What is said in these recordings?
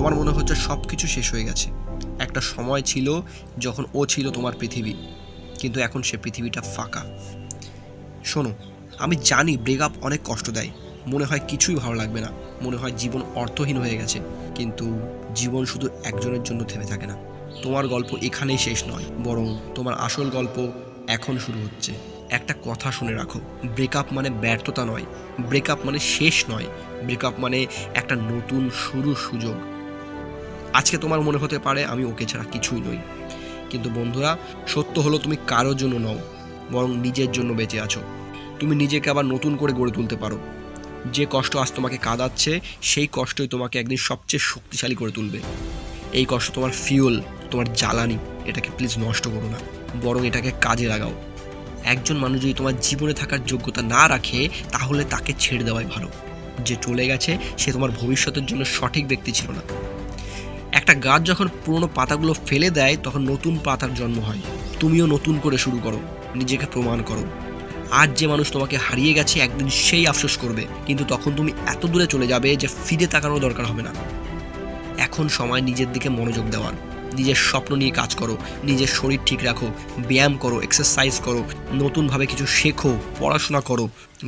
তোমার মনে হচ্ছে সব কিছু শেষ হয়ে গেছে। একটা সময় ছিল যখন ও ছিল তোমার পৃথিবী, কিন্তু এখন সে পৃথিবীটা ফাঁকা। শোনো, আমি জানি ব্রেকআপ অনেক কষ্ট দেয়, মনে হয় কিছুই ভালো লাগবে না, মনে হয় জীবন অর্থহীন হয়ে গেছে। কিন্তু জীবন শুধু একজনের জন্য থেমে থাকে না। তোমার গল্প এখানেই শেষ নয়, বরং তোমার আসল গল্প এখন শুরু হচ্ছে। একটা কথা শুনে রাখো, ব্রেকআপ মানে ব্যর্থতা নয়, ব্রেকআপ মানে শেষ নয়, ব্রেকআপ মানে একটা নতুন শুরুর সুযোগ। আজকে তোমার মনে হতে পারে আমি ওকে ছাড়া কিছুই নই, কিন্তু বন্ধুরা, সত্য হলো তুমি কারোর জন্য নও, বরং নিজের জন্য বেঁচে আছো। তুমি নিজেকে আবার নতুন করে গড়ে তুলতে পারো। যে কষ্ট আজ তোমাকে কাঁদাচ্ছে, সেই কষ্টই তোমাকে একদিন সবচেয়ে শক্তিশালী করে তুলবে। এই কষ্ট তোমার ফিউল, তোমার জ্বালানি। এটাকে প্লিজ নষ্ট করো না, বরং এটাকে কাজে লাগাও। একজন মানুষ যদি তোমার জীবনে থাকার যোগ্যতা না রাখে, তাহলে তাকে ছেড়ে দেওয়াই ভালো। যে চলে গেছে সে তোমার ভবিষ্যতের জন্য সঠিক ব্যক্তি ছিল না। একটা গাছ যখন পুরনো পাতাগুলো ফেলে দেয়, তখন নতুন পাতার জন্ম হয়। তুমিও নতুন করে শুরু করো, নিজেকে প্রমাণ করো। আজ যে মানুষ তোমাকে হারিয়ে গেছে, একদিন সেই আফসোস করবে, কিন্তু তখন তুমি এত দূরে চলে যাবে যে ফিরে তাকানোর দরকার হবে না। এখন সময় নিজের দিকে মনোযোগ দেওয়ার। নিজের স্বপ্ন নিয়ে কাজ করো, নিজের শরীর ঠিক রাখো, ব্যায়াম করো, এক্সারসাইজ করো, নতুনভাবে কিছু শেখো, পড়াশোনা করো।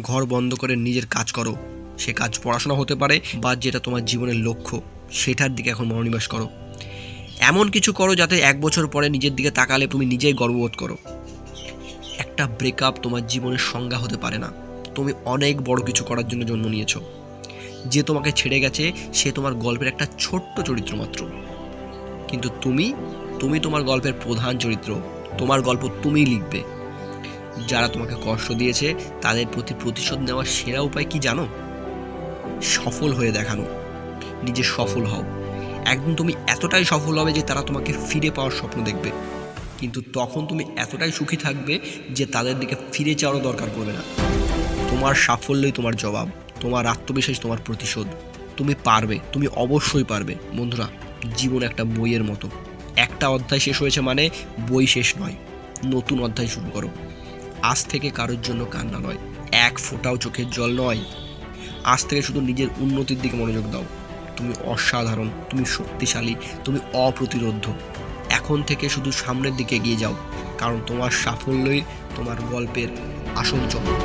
ঘর বন্ধ করে নিজের কাজ করো। সে কাজ পড়াশোনা হতে পারে, বা যেটা তোমার জীবনের লক্ষ্য, সেটার দিকে এখন মনোনিবেশ করো। এমন কিছু করো যাতে 1 বছর পরে নিজের দিকে তাকালে তুমি নিজেই গর্ববোধ করো। একটা ব্রেকআপ তোমার জীবনের সংজ্ঞা হতে পারে না। তুমি অনেক বড় কিছু করার জন্য জন্ম নিয়েছো। যে তোমাকে ছেড়ে গেছে সে তোমার গল্পের একটা ছোট্ট চরিত্র মাত্র, কিন্তু তুমি তুমি তোমার গল্পের প্রধান চরিত্র। তোমার গল্প তুমিই লিখবে। যারা তোমাকে কষ্ট দিয়েছে তাদের প্রতি প্রতিশোধ নেওয়ার সেরা উপায় কি জানো? সফল হয়ে দেখানো। নিজে সফল হও। একদিন তুমি এতটাই সফল হবে যে তারা তোমাকে ফিরে পাওয়ার স্বপ্ন দেখবে, কিন্তু তখন তুমি এতটাই সুখী থাকবে যে তাদের দিকে ফিরে যাওয়ারও দরকার পড়বে না। তোমার সাফল্যই তোমার জবাব, তোমার আত্মবিশ্বাস তোমার প্রতিশোধ। তুমি পারবে, তুমি অবশ্যই পারবে। বন্ধুরা, জীবন একটা বইয়ের মতো। একটা অধ্যায় শেষ হয়েছে মানে বই শেষ নয়, নতুন অধ্যায় শুরু করো। আজ থেকে কারোর জন্য কান্না নয়, এক ফোঁটাও চোখের জল নয়। আজ থেকে শুধু নিজের উন্নতির দিকে মনোযোগ দাও। তুমি অসাধারণ, তুমি শক্তিশালী, তুমি অপ্রতিরোধ্য। এখন থেকে শুধু সামনের দিকে এগিয়ে যাও, কারণ তোমার সাফল্যই তোমার গল্পের আসল চমক।